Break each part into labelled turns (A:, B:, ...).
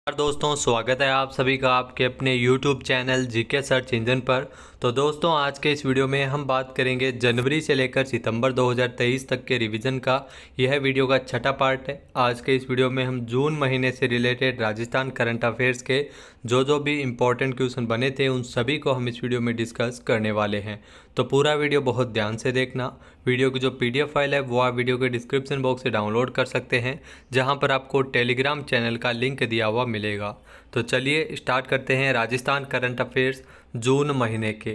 A: दोस्तों, स्वागत है आप सभी का आपके अपने YouTube channel GK search engine पर। तो दोस्तों, आज के इस वीडियो में हम बात करेंगे जनवरी से लेकर सितंबर 2023 तक के रिवीजन का। यह वीडियो का छठा पार्ट है। आज के इस वीडियो में हम जून महीने से रिलेटेड राजस्थान करंट अफेयर्स के जो भी इम्पोर्टेंट क्वेश्चन बने थे उन सभी को हम इस वीडियो में डिस्कस करने वाले हैं। तो पूरा वीडियो बहुत ध्यान से देखना। वीडियो की जो PDF फाइल है वो आप वीडियो के डिस्क्रिप्शन बॉक्स से डाउनलोड कर सकते हैं, जहां पर आपको टेलीग्राम चैनल का लिंक दिया हुआ मिलेगा। तो चलिए स्टार्ट करते हैं राजस्थान करंट अफेयर्स जून महीने के।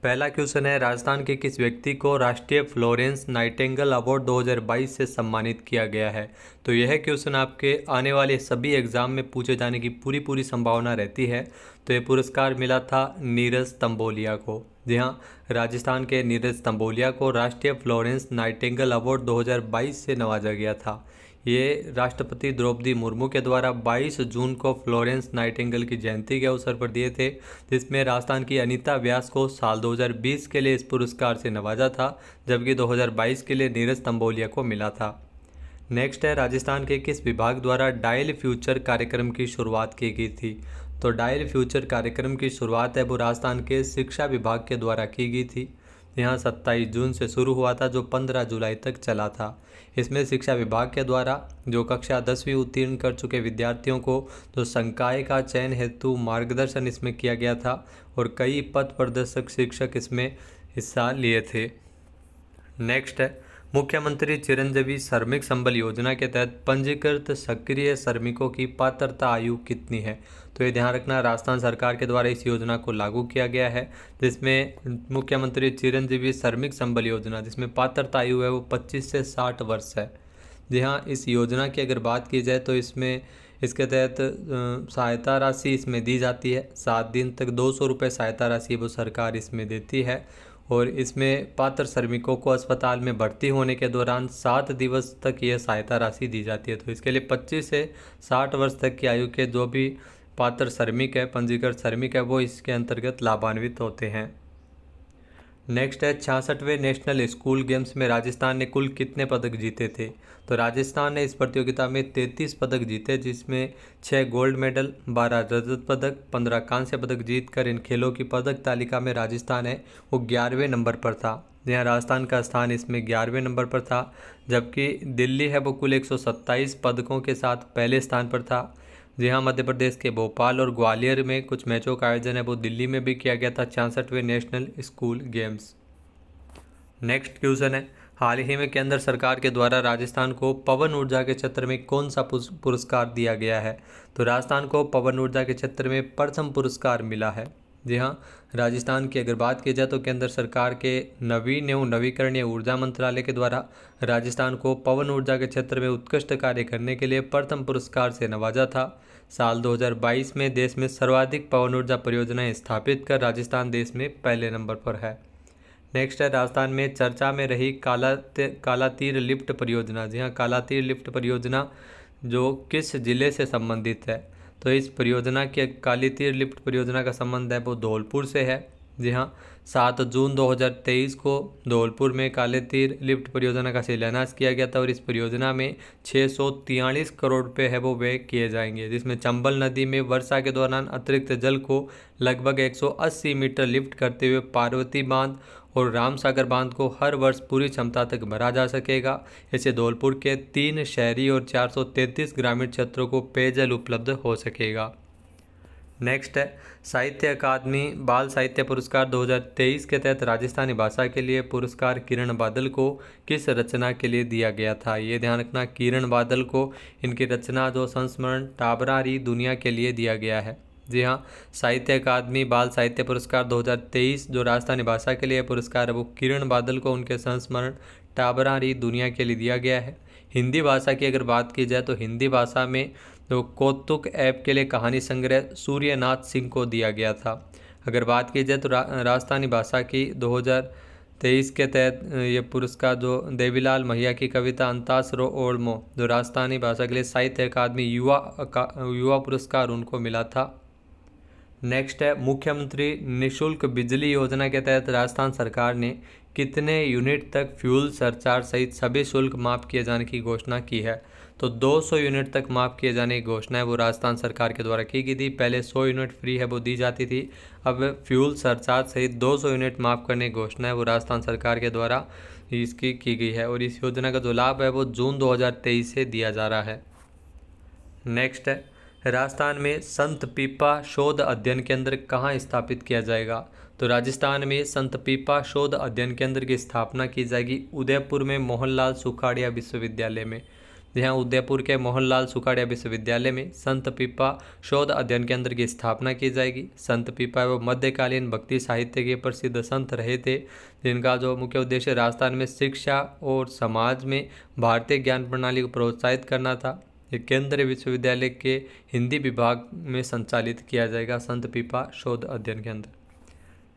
A: पहला क्वेश्चन है, राजस्थान के किस व्यक्ति को राष्ट्रीय फ्लोरेंस नाइटिंगेल अवार्ड 2022 से सम्मानित किया गया है? तो यह क्वेश्चन आपके आने वाले सभी एग्जाम में पूछे जाने की पूरी संभावना रहती है। तो ये पुरस्कार मिला था नीरज तंबोलिया को। जी हाँ, राजस्थान के नीरज तंबोलिया को राष्ट्रीय फ्लोरेंस नाइटिंगेल अवार्ड 2022 से नवाजा गया था। ये राष्ट्रपति द्रौपदी मुर्मू के द्वारा 22 जून को फ्लोरेंस नाइटिंगेल की जयंती के अवसर पर दिए थे, जिसमें राजस्थान की अनीता व्यास को साल 2020 के लिए इस पुरस्कार से नवाजा था, जबकि 2022 के लिए नीरज तंबोलिया को मिला था। नेक्स्ट है, राजस्थान के किस विभाग द्वारा डायल फ्यूचर कार्यक्रम की शुरुआत की गई थी? तो डायल फ्यूचर कार्यक्रम की शुरुआत है वो राजस्थान के शिक्षा विभाग के द्वारा की गई थी। यहाँ 27 जून से शुरू हुआ था, जो 15 जुलाई तक चला था। इसमें शिक्षा विभाग के द्वारा जो कक्षा 10वीं उत्तीर्ण कर चुके विद्यार्थियों को जो संकाय का चयन हेतु मार्गदर्शन इसमें किया गया था, और कई पथ प्रदर्शक शिक्षक इसमें हिस्सा लिए थे। नेक्स्ट है, मुख्यमंत्री चिरंजीवी श्रमिक संबल योजना के तहत पंजीकृत सक्रिय श्रमिकों की पात्रता आयु कितनी है? तो ये ध्यान रखना, राजस्थान सरकार के द्वारा इस योजना को लागू किया गया है, जिसमें मुख्यमंत्री चिरंजीवी श्रमिक संबल योजना जिसमें पात्रता आयु है वो 25 से 60 वर्ष है। जी हाँ, इस योजना की अगर बात की जाए तो इसके तहत सहायता राशि इसमें दी जाती है। 7 दिन तक 200 रुपये सहायता राशि वो सरकार इसमें देती है, और इसमें पात्र श्रमिकों को अस्पताल में भर्ती होने के दौरान 7 दिवस तक यह सहायता राशि दी जाती है। तो इसके लिए 25 से 60 वर्ष तक की आयु के जो भी पात्र श्रमिक है, पंजीकृत श्रमिक है, वो इसके अंतर्गत लाभान्वित होते हैं। नेक्स्ट है, 66वें नेशनल स्कूल गेम्स में राजस्थान ने कुल कितने पदक जीते थे? तो राजस्थान ने इस प्रतियोगिता में 33 पदक जीते, जिसमें 6 गोल्ड मेडल, 12 रजत पदक, 15 कांस्य पदक जीतकर इन खेलों की पदक तालिका में राजस्थान है वो 11वें नंबर पर था। यहाँ राजस्थान का स्थान इसमें 11वें नंबर पर था, जबकि दिल्ली है वो कुल 127 पदकों के साथ पहले स्थान पर था। जी हाँ, मध्य प्रदेश के भोपाल और ग्वालियर में कुछ मैचों का आयोजन है वो दिल्ली में भी किया गया था 66वें national school games. Next question है, हाल ही में केंद्र सरकार के द्वारा राजस्थान को पवन ऊर्जा के क्षेत्र में कौन सा पुरस्कार दिया गया है? तो राजस्थान को पवन ऊर्जा के क्षेत्र में प्रथम पुरस्कार मिला है। जी हाँ, राजस्थान की अगर बात की जाए तो केंद्र सरकार के नवीन एवं नवीकरणीय ऊर्जा मंत्रालय के द्वारा राजस्थान को पवन ऊर्जा के क्षेत्र में उत्कृष्ट कार्य करने के लिए प्रथम पुरस्कार से नवाजा था। साल 2022 में देश में सर्वाधिक पवन ऊर्जा परियोजनाएं स्थापित कर राजस्थान देश में पहले नंबर पर है। नेक्स्ट है, राजस्थान में चर्चा में रही कालातीर लिफ्ट परियोजना। जी हाँ, कालातीर लिफ्ट परियोजना जो किस जिले से संबंधित है? तो इस परियोजना की कालीतीर लिफ्ट परियोजना का संबंध है वो धौलपुर से है। जी हाँ, 7 जून 2023 को धौलपुर में कालीतीर लिफ्ट परियोजना का शिलान्यास किया गया था, और इस परियोजना में 643 करोड़ रुपये है वो व्यय किए जाएंगे, जिसमें चंबल नदी में वर्षा के दौरान अतिरिक्त जल को लगभग 180 मीटर लिफ्ट करते हुए पार्वती बांध और रामसागर बांध को हर वर्ष पूरी क्षमता तक भरा जा सकेगा। इससे धौलपुर के 3 शहरी और 433 ग्रामीण क्षेत्रों को पेयजल उपलब्ध हो सकेगा। नेक्स्ट है, साहित्य अकादमी बाल साहित्य पुरस्कार 2023 के तहत राजस्थानी भाषा के लिए पुरस्कार किरण बादल को किस रचना के लिए दिया गया था? ये ध्यान रखना, किरण बादल को इनकी रचना जो संस्मरण टाबरा री दुनिया के लिए दिया गया है। जी हाँ, साहित्य अकादमी बाल साहित्य पुरस्कार 2023 जो राजस्थानी भाषा के लिए पुरस्कार है वो किरण बादल को उनके संस्मरण टाबरा री दुनिया के लिए दिया गया है। हिंदी भाषा की अगर बात की जाए तो हिंदी भाषा में तो कौतुक ऐप के लिए कहानी संग्रह सूर्यनाथ सिंह को दिया गया था। अगर बात की जाए तो राजस्थानी भाषा की 2023 के तहत ये पुरस्कार जो देवीलाल महिया की कविता अंतासरो ओल्मो जो राजस्थानी भाषा के लिए साहित्य अकादमी युवा पुरस्कार उनको मिला था। नेक्स्ट है, मुख्यमंत्री निशुल्क बिजली योजना के तहत राजस्थान सरकार ने कितने यूनिट तक फ्यूल सरचार्ज सहित सभी शुल्क माफ किए जाने की घोषणा की है? तो 200 यूनिट तक माफ़ किए जाने की घोषणा है वो राजस्थान सरकार के द्वारा की गई थी। पहले 100 यूनिट फ्री है वो दी जाती थी, अब फ्यूल सरचार्ज सहित 200 यूनिट माफ़ करने की घोषणा है वो राजस्थान सरकार के द्वारा इसकी की गई है। और इस योजना का जो लाभ है वो जून 2023 से दिया जा रहा है। नेक्स्ट है, राजस्थान में संत पीपा शोध अध्ययन केंद्र कहाँ स्थापित किया जाएगा? तो राजस्थान में संत पीपा शोध अध्ययन केंद्र की स्थापना की जाएगी उदयपुर में मोहनलाल सुखाड़िया विश्वविद्यालय में। जहाँ उदयपुर के मोहनलाल सुखाड़िया विश्वविद्यालय में संत पीपा शोध अध्ययन केंद्र की स्थापना की जाएगी। संत पीपा वो मध्यकालीन भक्ति साहित्य के प्रसिद्ध संत रहे थे, जिनका जो मुख्य उद्देश्य राजस्थान में शिक्षा और समाज में भारतीय ज्ञान प्रणाली को प्रोत्साहित करना था। ये केंद्रीय विश्वविद्यालय के हिंदी विभाग में संचालित किया जाएगा संत पीपा शोध अध्ययन केंद्र।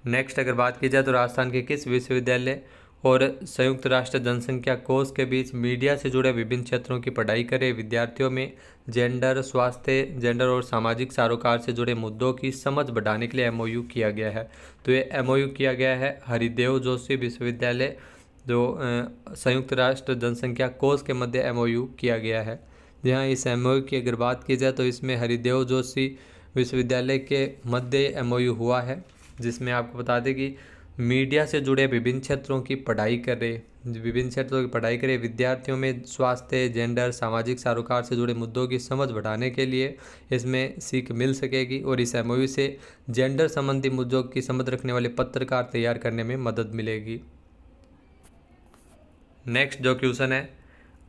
A: नेक्स्ट अगर बात की जाए तो राजस्थान के किस विश्वविद्यालय और संयुक्त राष्ट्र जनसंख्या कोष के बीच मीडिया से जुड़े विभिन्न क्षेत्रों की पढ़ाई करे विद्यार्थियों में जेंडर, स्वास्थ्य, जेंडर और सामाजिक सरोकार से जुड़े मुद्दों की समझ बढ़ाने के लिए एमओयू किया गया है? तो ये एमओयू किया गया है हरिदेव जोशी विश्वविद्यालय, जो संयुक्त राष्ट्र जनसंख्या कोष के मध्य एमओयू किया गया है। जहाँ इस एमओयू की अगर बात की जाए तो इसमें हरिदेव जोशी विश्वविद्यालय के मध्य एमओयू हुआ है, जिसमें आपको बता दें कि मीडिया से जुड़े विभिन्न क्षेत्रों की पढ़ाई करे विद्यार्थियों में स्वास्थ्य, जेंडर, सामाजिक सरोकार से जुड़े मुद्दों की समझ बढ़ाने के लिए इसमें सीख मिल सकेगी। और इस एमओयू से जेंडर संबंधी मुद्दों की समझ रखने वाले पत्रकार तैयार करने में मदद मिलेगी। नेक्स्ट जो क्वेश्चन है,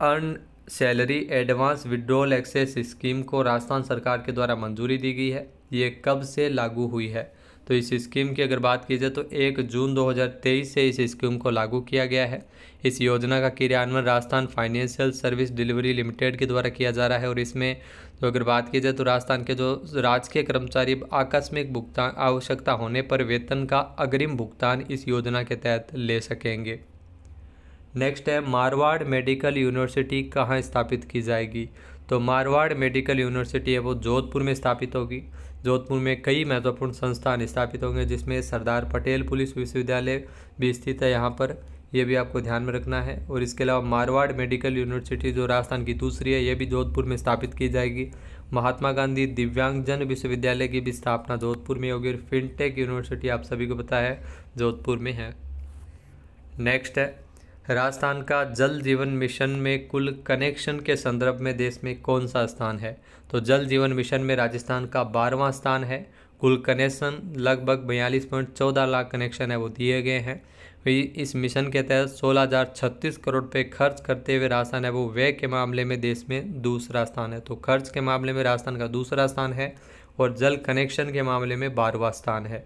A: earn salary advance withdrawal access scheme को राजस्थान सरकार के द्वारा मंजूरी दी गई है। ये कब से लागू हुई है? तो इस स्कीम की अगर बात की जाए तो 1 जून 2023 से इस स्कीम को लागू किया गया है। इस योजना का क्रियान्वयन Rajasthan financial service delivery limited के द्वारा किया जा रहा है। और इसमें तो अगर बात की जाए तो राजस्थान के जो राजकीय कर्मचारी आकस्मिक भुगतान आवश्यकता होने पर वेतन का अग्रिम भुगतान इस योजना के तहत ले सकेंगे। नेक्स्ट है, मारवाड़ मेडिकल यूनिवर्सिटी कहाँ स्थापित की जाएगी? तो मारवाड़ मेडिकल यूनिवर्सिटी है वो जोधपुर में स्थापित होगी। जोधपुर में कई महत्वपूर्ण संस्थान स्थापित होंगे, जिसमें सरदार पटेल पुलिस विश्वविद्यालय भी स्थित है यहाँ पर, ये भी आपको ध्यान में रखना है। और इसके अलावा मारवाड़ मेडिकल यूनिवर्सिटी जो राजस्थान की दूसरी है, ये भी जोधपुर में स्थापित की जाएगी। महात्मा गांधी दिव्यांगजन विश्वविद्यालय की भी स्थापना जोधपुर में होगी। और फिनटेक यूनिवर्सिटी आप सभी को पता है जोधपुर में है। नेक्स्ट है, राजस्थान का जल जीवन मिशन में कुल कनेक्शन के संदर्भ में देश में कौन सा स्थान है? तो जल जीवन मिशन में राजस्थान का 12वां स्थान है। कुल कनेक्शन लगभग 42.14 लाख कनेक्शन है वो दिए गए हैं। इस मिशन के तहत 16,036 करोड़ रुपये खर्च करते हुए राजस्थान है वो व्यय के मामले में देश में दूसरा स्थान है। तो खर्च के मामले में राजस्थान का दूसरा स्थान है और जल कनेक्शन के मामले में 12वां स्थान है।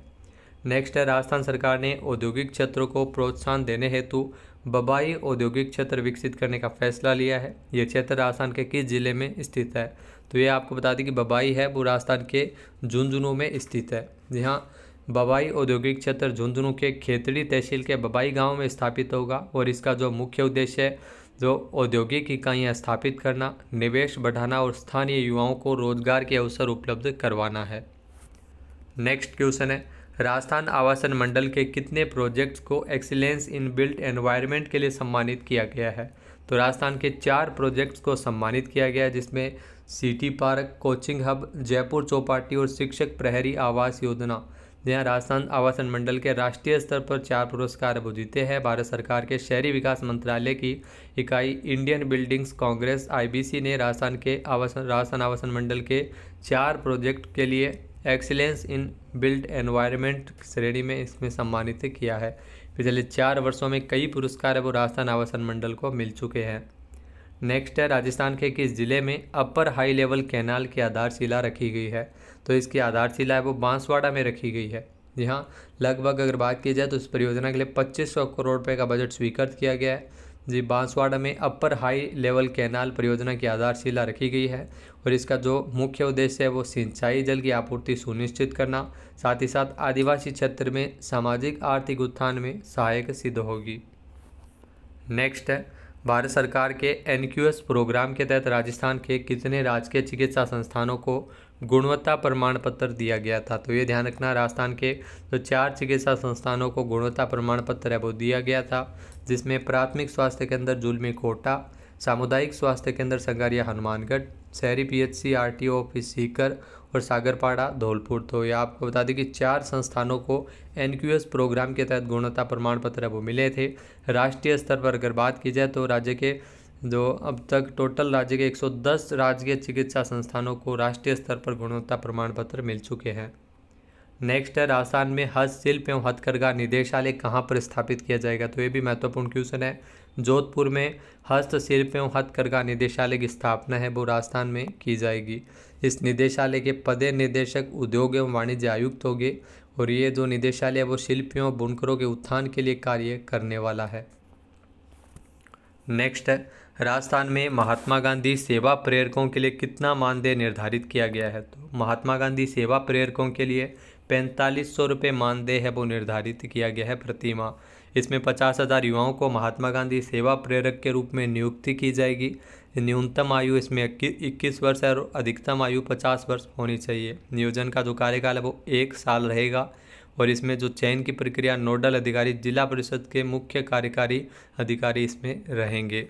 A: नेक्स्ट है, राजस्थान सरकार ने औद्योगिक क्षेत्रों को प्रोत्साहन देने हेतु बबाई औद्योगिक क्षेत्र विकसित करने का फैसला लिया है। ये क्षेत्र राजस्थान के किस जिले में स्थित है? तो ये आपको बता दें कि बबाई है वो राजस्थान के झुंझुनू में स्थित है। यहाँ बबाई औद्योगिक क्षेत्र झुंझुनू के खेतड़ी तहसील के बबाई गांव में स्थापित होगा। और इसका जो मुख्य उद्देश्य है जो औद्योगिक इकाइयाँ स्थापित करना, निवेश बढ़ाना और स्थानीय युवाओं को रोजगार के अवसर उपलब्ध करवाना है। नेक्स्ट क्वेश्चन है, राजस्थान आवासन मंडल के कितने प्रोजेक्ट्स को एक्सीलेंस इन बिल्ट एनवायरनमेंट के लिए सम्मानित किया गया है? तो राजस्थान के 4 प्रोजेक्ट्स को सम्मानित किया गया है, जिसमें city park, coaching hub, Jaipur Chowpatty और शिक्षक प्रहरी आवास योजना। जहाँ राजस्थान आवासन मंडल के राष्ट्रीय स्तर पर 4 पुरस्कार वो जीते हैं। भारत सरकार के शहरी विकास मंत्रालय की इकाई इंडियन बिल्डिंग्स कांग्रेस IBC ने राजस्थान आवासन मंडल के 4 प्रोजेक्ट के लिए एक्सीलेंस इन बिल्ट एनवायरनमेंट श्रेणी में इसमें सम्मानित किया है। पिछले 4 वर्षों में कई पुरस्कार है वो राजस्थान आवासन मंडल को मिल चुके हैं। नेक्स्ट है, राजस्थान के किस जिले में अपर हाई लेवल कैनाल की आधारशिला रखी गई है? तो इसकी आधारशिला है वो बांसवाड़ा में रखी गई है। जी हाँ, लगभग अगर बात की जाए तो इस परियोजना के लिए 2500 करोड़ रुपये का बजट स्वीकृत किया गया है। जी, बांसवाड़ा में अपर हाई लेवल कैनाल परियोजना की आधारशिला रखी गई है। और इसका जो मुख्य उद्देश्य है वो सिंचाई जल की आपूर्ति सुनिश्चित करना, साथ ही साथ आदिवासी क्षेत्र में सामाजिक आर्थिक उत्थान में सहायक सिद्ध होगी। नेक्स्ट है, भारत सरकार के NQS प्रोग्राम के तहत राजस्थान के कितने राजकीय चिकित्सा संस्थानों को गुणवत्ता प्रमाण पत्र दिया गया था? तो ये ध्यान रखना, राजस्थान के जो 4 चिकित्सा संस्थानों को गुणवत्ता प्रमाण पत्र है वो दिया गया था, जिसमें प्राथमिक स्वास्थ्य केंद्र जुलमी कोटा, सामुदायिक स्वास्थ्य केंद्र संगारिया हनुमानगढ़, शहरी पीएचसी आरटीओ ऑफिस सीकर और सागरपाड़ा धौलपुर। तो ये आपको बता दें कि 4 संस्थानों को एनक्यूएस प्रोग्राम के तहत गुणवत्ता प्रमाण पत्र वो मिले थे। राष्ट्रीय स्तर पर अगर बात की जाए तो राज्य के जो अब तक टोटल राज्य के 110 राजकीय चिकित्सा संस्थानों को राष्ट्रीय स्तर पर गुणवत्ता प्रमाण पत्र मिल चुके हैं। नेक्स्ट है, राजस्थान में हस्तशिल्प एवं हथकरघा निदेशालय कहाँ पर स्थापित किया जाएगा? तो ये भी महत्वपूर्ण क्वेश्चन है। जोधपुर में हस्तशिल्प एवं हथकरघा निदेशालय की स्थापना है वो राजस्थान में की जाएगी। इस निदेशालय के पदेन निदेशक उद्योग एवं वाणिज्य आयुक्त होंगे और ये जो निदेशालय है वो शिल्पियों और बुनकरों के उत्थान के लिए कार्य करने वाला है। नेक्स्ट है, राजस्थान में महात्मा गांधी सेवा प्रेरकों के लिए कितना मानदेय निर्धारित किया गया है? तो महात्मा गांधी सेवा प्रेरकों के लिए 4500 रुपये मानदेय है वो निर्धारित किया गया है प्रति माह। इसमें 50,000 युवाओं को महात्मा गांधी सेवा प्रेरक के रूप में नियुक्ति की जाएगी। न्यूनतम आयु इसमें 21 वर्ष है और अधिकतम आयु 50 वर्ष होनी चाहिए। नियोजन का जो कार्यकाल है वो 1 साल रहेगा और इसमें जो चयन की प्रक्रिया नोडल अधिकारी जिला परिषद के मुख्य कार्यकारी अधिकारी इसमें रहेंगे।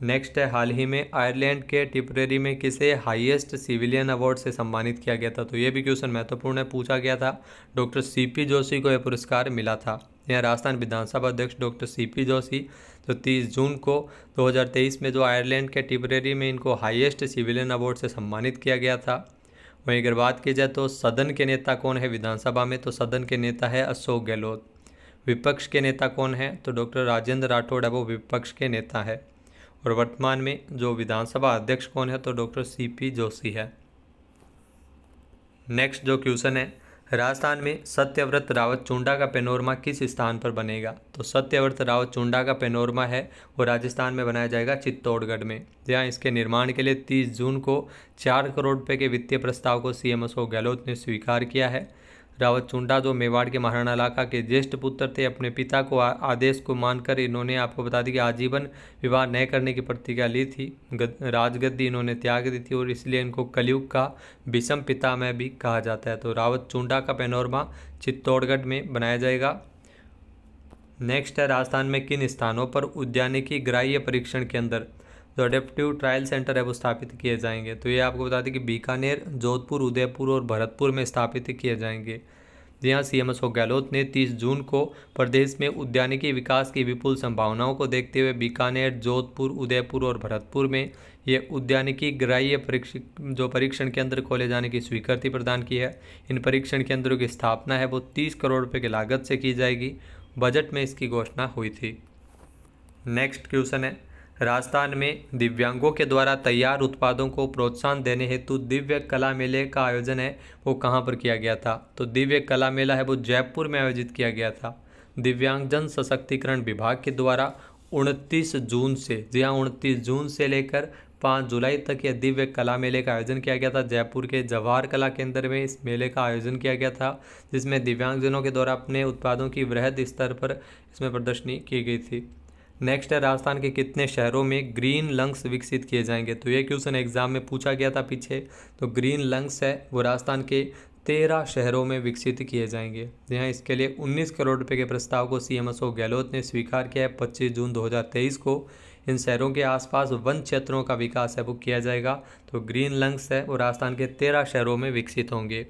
A: नेक्स्ट है, हाल ही में आयरलैंड के टिपरेरी में किसे हाईएस्ट सिविलियन अवार्ड से सम्मानित किया गया था? तो ये भी क्वेश्चन महत्वपूर्ण है, पूछा गया था। डॉक्टर सीपी जोशी को यह पुरस्कार मिला था। यहाँ राजस्थान विधानसभा अध्यक्ष डॉक्टर सीपी जोशी जो 30 जून को 2023 में जो आयरलैंड के टिपरेरी में इनको हाईएस्ट सिविलियन अवार्ड से सम्मानित किया गया था। वहीं अगर बात की जाए तो सदन के नेता कौन है विधानसभा में? तो सदन के नेता है अशोक गहलोत। विपक्ष के नेता कौन है? तो डॉक्टर राजेंद्र राठौड़ है वो विपक्ष के नेता है। और वर्तमान में जो विधानसभा अध्यक्ष कौन है? तो डॉक्टर सीपी जोशी है। नेक्स्ट जो क्वेश्चन है, राजस्थान में सत्यव्रत रावत चुंडा का पैनोरमा किस स्थान पर बनेगा? तो सत्यव्रत रावत चुंडा का पैनोरमा है वो राजस्थान में बनाया जाएगा चित्तौड़गढ़ में, जहाँ इसके निर्माण के लिए 30 जून को 4 करोड़ रुपये के वित्तीय प्रस्ताव को सीएम अशोक गहलोत ने स्वीकार किया है। रावत चुंडा जो मेवाड़ के महाराणा इलाका के ज्येष्ठ पुत्र थे, अपने पिता को आदेश को मानकर इन्होंने आपको बता दी कि आजीवन विवाह न करने की प्रतिज्ञा ली थी। राजगद्दी इन्होंने त्याग दी थी और इसलिए इनको कलयुग का विषम पितामह भी कहा जाता है। तो रावत चुंडा का पैनोरमा चित्तौड़गढ़ में बनाया जाएगा। नेक्स्ट है, राजस्थान में किन स्थानों पर उद्यानिकी ग्राह्य परीक्षण के अंदर जो अडेप्टिव ट्रायल सेंटर है वो स्थापित किए जाएंगे? तो ये आपको बता दें कि बीकानेर, जोधपुर, उदयपुर और भरतपुर में स्थापित किए जाएंगे। जहाँ सीएम अशोक गहलोत ने 30 जून को प्रदेश में उद्यानिकी विकास की विपुल संभावनाओं को देखते हुए बीकानेर, जोधपुर, उदयपुर और भरतपुर में ये उद्यानिकी ग्राह्य परीक्षण केंद्र खोले जाने की स्वीकृति प्रदान की है। इन परीक्षण केंद्रों की स्थापना है वो 30 करोड़ रुपये की लागत से की जाएगी। बजट में इसकी घोषणा हुई थी। नेक्स्ट क्वेश्चन है, राजस्थान में दिव्यांगों के द्वारा तैयार उत्पादों को प्रोत्साहन देने हेतु दिव्य कला मेले का आयोजन है वो कहाँ पर किया गया था? तो दिव्य कला मेला है वो जयपुर में आयोजित किया गया था। दिव्यांगजन सशक्तिकरण विभाग के द्वारा 29 जून से, जी हाँ 29 जून से लेकर 5 जुलाई तक यह दिव्य कला मेले का आयोजन किया गया था। जयपुर के जवाहर कला केंद्र में इस मेले का आयोजन किया गया था, जिसमें दिव्यांगजनों के द्वारा अपने उत्पादों की वृहद स्तर पर इसमें प्रदर्शनी की गई थी। नेक्स्ट है, राजस्थान के कितने शहरों में ग्रीन लंग्स विकसित किए जाएंगे? तो ये क्वेश्चन एग्जाम में पूछा गया था पीछे। तो ग्रीन लंग्स है वो राजस्थान के 13 शहरों में विकसित किए जाएंगे। यहाँ इसके लिए 19 करोड़ रुपए के प्रस्ताव को सीएम अशोक गहलोत ने स्वीकार किया है। 25 जून 2023 को इन शहरों के आसपास वन क्षेत्रों का विकास है वो किया जाएगा। तो ग्रीन लंग्स है वो राजस्थान के 13 शहरों में विकसित होंगे।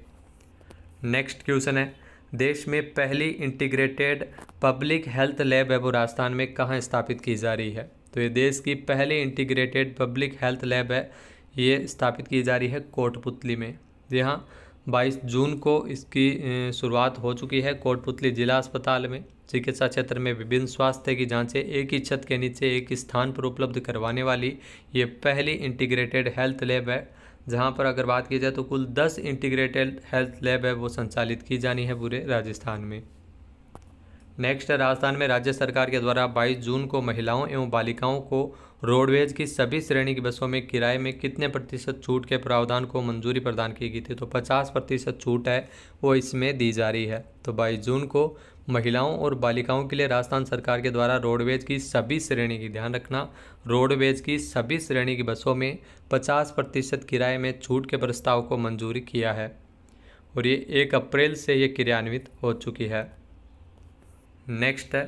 A: नेक्स्ट क्वेश्चन है, देश में पहली इंटीग्रेटेड पब्लिक हेल्थ लैब है वो राजस्थान में कहाँ स्थापित की जा रही है? तो ये देश की पहली इंटीग्रेटेड पब्लिक हेल्थ लैब है, ये स्थापित की जा रही है कोटपुतली में। यहाँ 22 जून को इसकी शुरुआत हो चुकी है। कोटपुतली जिला अस्पताल में चिकित्सा क्षेत्र में विभिन्न स्वास्थ्य की जांचें एक ही छत के नीचे एक स्थान पर उपलब्ध करवाने वाली ये पहली इंटीग्रेटेड हेल्थ लैब है। जहां पर अगर बात की जाए तो कुल 10 इंटीग्रेटेड हेल्थ लैब है वो संचालित की जानी है पूरे राजस्थान में। नेक्स्ट है, राजस्थान में राज्य सरकार के द्वारा 22 जून को महिलाओं एवं बालिकाओं को रोडवेज की सभी श्रेणी की बसों में किराए में कितने प्रतिशत छूट के प्रावधान को मंजूरी प्रदान की गई थी? तो 50% छूट है वो इसमें दी जा रही है। तो 22 जून को महिलाओं और बालिकाओं के लिए राजस्थान सरकार के द्वारा रोडवेज की सभी श्रेणी की, ध्यान रखना, रोडवेज की सभी श्रेणी की बसों में 50% किराए में छूट के प्रस्ताव को मंजूरी किया है और ये 1 अप्रैल से ये क्रियान्वित हो चुकी है। नेक्स्ट है,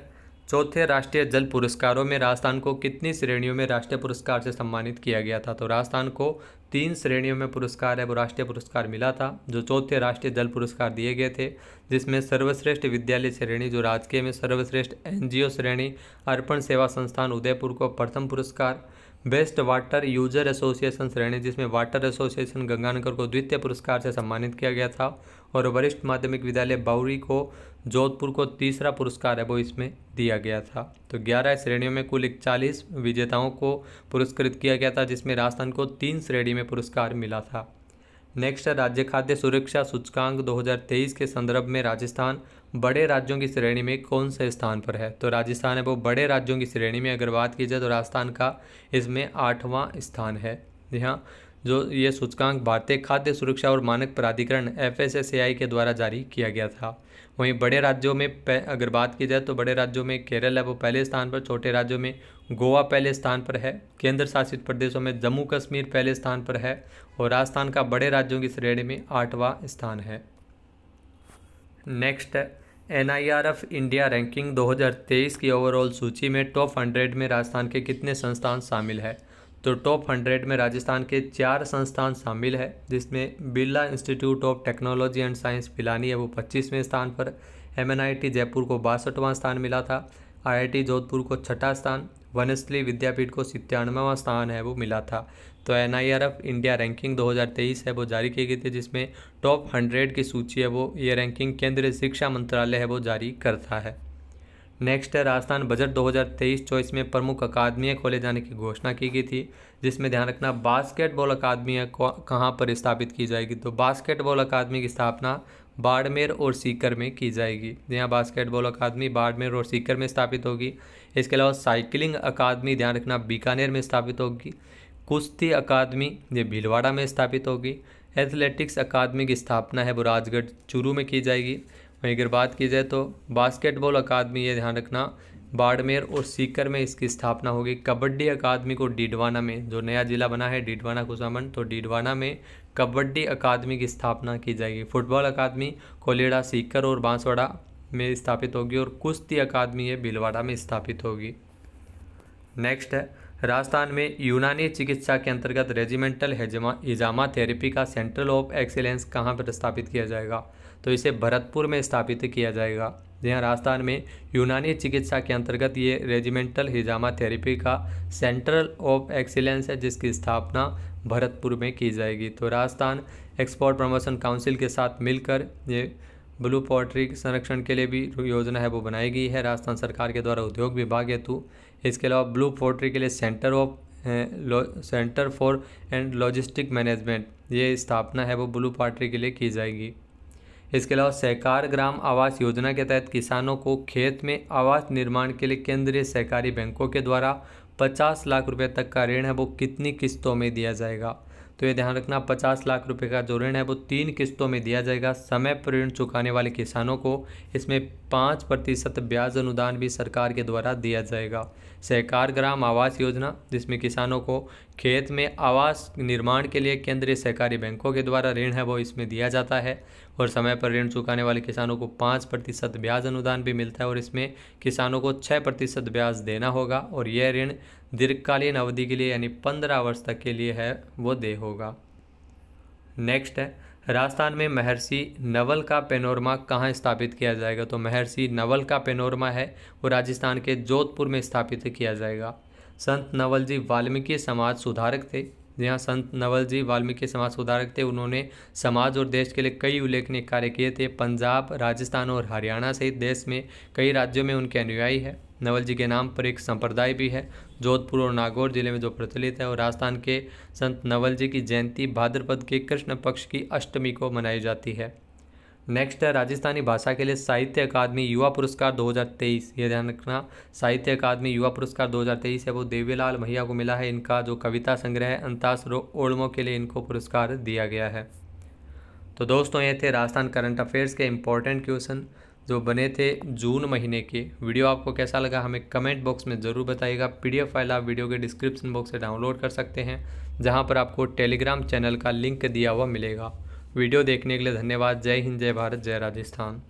A: चौथे राष्ट्रीय जल पुरस्कारों में राजस्थान को कितनी श्रेणियों में राष्ट्रीय पुरस्कार से सम्मानित किया गया था? तो राजस्थान को 3 श्रेणियों में पुरस्कार है वो राष्ट्रीय पुरस्कार मिला था, जो चौथे राष्ट्रीय जल पुरस्कार दिए गए थे, जिसमें सर्वश्रेष्ठ विद्यालय श्रेणी जो राजकीय में, सर्वश्रेष्ठ एनजीओ श्रेणी अर्पण सेवा संस्थान उदयपुर को प्रथम पुरस्कार, बेस्ट वाटर यूजर एसोसिएशन श्रेणी जिसमें वाटर एसोसिएशन गंगानगर को द्वितीय पुरस्कार से सम्मानित किया गया था, और वरिष्ठ माध्यमिक विद्यालय बाउरी को जोधपुर को तीसरा पुरस्कार है वो इसमें दिया गया था। तो 11 श्रेणियों में कुल 41 विजेताओं को पुरस्कृत किया गया था, जिसमें राजस्थान को 3 श्रेणी में पुरस्कार मिला था। नेक्स्ट है राज्य खाद्य सुरक्षा सूचकांक 2023 के संदर्भ में राजस्थान बड़े राज्यों की श्रेणी में कौन से स्थान पर है? तो राजस्थान है वो बड़े राज्यों की श्रेणी में अगर बात की जाए तो राजस्थान का इसमें 8वां स्थान है। यहाँ जो ये सूचकांक भारतीय खाद्य सुरक्षा और मानक प्राधिकरण FSSAI के द्वारा जारी किया गया था। वहीं बड़े राज्यों में अगर बात की जाए तो बड़े राज्यों में केरल है वो पहले स्थान पर, छोटे राज्यों में गोवा पहले स्थान पर है, केंद्र शासित प्रदेशों में जम्मू कश्मीर पहले स्थान पर है, और राजस्थान का बड़े राज्यों की श्रेणी में 8वां स्थान है। नेक्स्ट है NIRF इंडिया रैंकिंग 2023 की ओवरऑल सूची में टॉप 100 में राजस्थान के कितने संस्थान शामिल है? तो टॉप 100 में राजस्थान के 4 संस्थान शामिल है, जिसमें Birla institute of technology and science Pilani है वो 25वें स्थान पर, MNIT जयपुर को 62वां स्थान मिला था, IIT जोधपुर को 6ठा स्थान, वनस्थली विद्यापीठ को 97वां स्थान है वो मिला था। तो NIRF इंडिया रैंकिंग 2023 है वो जारी की गई थी, जिसमें टॉप 100 की सूची है वो ये रैंकिंग केंद्रीय शिक्षा मंत्रालय है वो जारी करता है। नेक्स्ट है राजस्थान बजट 2023-24 में प्रमुख अकादमियाँ खोले जाने की घोषणा की गई थी, जिसमें ध्यान रखना बास्केटबॉल अकादमियाँ कहाँ पर स्थापित की जाएगी? तो बास्केटबॉल अकादमी की स्थापना बाड़मेर और सीकर में की जाएगी। यहाँ बास्केटबॉल अकादमी बाड़मेर और सीकर में स्थापित होगी। इसके अलावा साइकिलिंग अकादमी ध्यान रखना बीकानेर में स्थापित होगी। कुश्ती अकादमी ये भीलवाड़ा में स्थापित होगी। एथलेटिक्स अकादमी की स्थापना है वो राजगढ़ चूरू में की जाएगी। वहीं अगर बात की जाए तो बास्केटबॉल अकादमी ये ध्यान रखना बाड़मेर और सीकर में इसकी स्थापना होगी। कबड्डी अकादमी को डीडवाना में, जो नया जिला बना है डीडवाना कुसामन, तो डीडवाना में कबड्डी अकादमी की स्थापना की जाएगी। फुटबॉल अकादमी कोलेड़ा सीकर और बांसवाड़ा में स्थापित होगी, और कुश्ती अकादमी ये भीलवाड़ा में स्थापित होगी। नेक्स्ट है राजस्थान में यूनानी चिकित्सा के अंतर्गत रेजिमेंटल हिजामा थेरेपी का सेंटर ऑफ एक्सीलेंस कहाँ पर स्थापित किया जाएगा? तो इसे भरतपुर में स्थापित किया जाएगा। यहाँ राजस्थान में यूनानी चिकित्सा के अंतर्गत ये रेजिमेंटल हिजामा थेरेपी का सेंटर ऑफ एक्सीलेंस है, जिसकी स्थापना भरतपुर में की जाएगी। तो राजस्थान एक्सपोर्ट प्रमोशन काउंसिल के साथ मिलकर ये ब्लू पोल्ट्री संरक्षण के लिए भी योजना है वो बनाई गई है राजस्थान सरकार के द्वारा उद्योग विभाग हेतु। इसके अलावा ब्लू पोल्ट्री के लिए centre for and logistic management ये स्थापना है वो ब्लू पोल्ट्री के लिए की जाएगी। इसके अलावा सहकार ग्राम आवास योजना के तहत किसानों को खेत में आवास निर्माण के लिए केंद्रीय सहकारी बैंकों के द्वारा 50 लाख रुपए तक का ऋण है वो कितनी किस्तों में दिया जाएगा? तो ये ध्यान रखना 50 लाख रुपए का जो ऋण है वो 3 किस्तों में दिया जाएगा। समय पर ऋण चुकाने वाले किसानों को इसमें 5% ब्याज अनुदान भी सरकार के द्वारा दिया जाएगा। सहकार ग्राम आवास योजना जिसमें किसानों को खेत में आवास निर्माण के लिए केंद्रीय सहकारी बैंकों के द्वारा ऋण है वो इसमें दिया जाता है, और समय पर ऋण चुकाने वाले किसानों को 5% ब्याज अनुदान भी मिलता है, और इसमें किसानों को 6% ब्याज देना होगा, और यह ऋण दीर्घकालीन अवधि के लिए यानी 15 वर्ष तक के लिए है वो दे होगा। नेक्स्ट है राजस्थान में महर्षि नवल का पैनोरमा कहाँ स्थापित किया जाएगा? तो महर्षि नवल का पैनोरमा है वो राजस्थान के जोधपुर में स्थापित किया जाएगा। संत नवल जी वाल्मीकि समाज सुधारक थे। जहाँ संत नवल जी वाल्मीकि समाज सुधारक थे, उन्होंने समाज और देश के लिए कई उल्लेखनीय कार्य किए थे। पंजाब, राजस्थान और हरियाणा सहित देश में कई राज्यों में उनके अनुयायी है। नवल जी के नाम पर एक संप्रदाय भी है जोधपुर और नागौर जिले में जो प्रचलित है, और राजस्थान के संत नवल जी की जयंती भाद्रपद के कृष्ण पक्ष की अष्टमी को मनाई जाती है। नेक्स्ट है राजस्थानी भाषा के लिए साहित्य अकादमी युवा पुरस्कार 2023। ये ध्यान रखना साहित्य अकादमी युवा पुरस्कार 2023 है वो देवीलाल मैया को मिला है। इनका जो कविता संग्रह है अंतास ओल्मो के लिए इनको पुरस्कार दिया गया है। तो दोस्तों ये थे राजस्थान करंट अफेयर्स के इम्पोर्टेंट क्वेश्चन जो बने थे जून महीने के। वीडियो आपको कैसा लगा हमें कमेंट बॉक्स में ज़रूर बताइएगा। PDF फाइल आप वीडियो के डिस्क्रिप्शन बॉक्स से डाउनलोड कर सकते हैं, जहां पर आपको टेलीग्राम चैनल का लिंक दिया हुआ मिलेगा। वीडियो देखने के लिए धन्यवाद। जय हिंद, जय भारत, जय राजस्थान।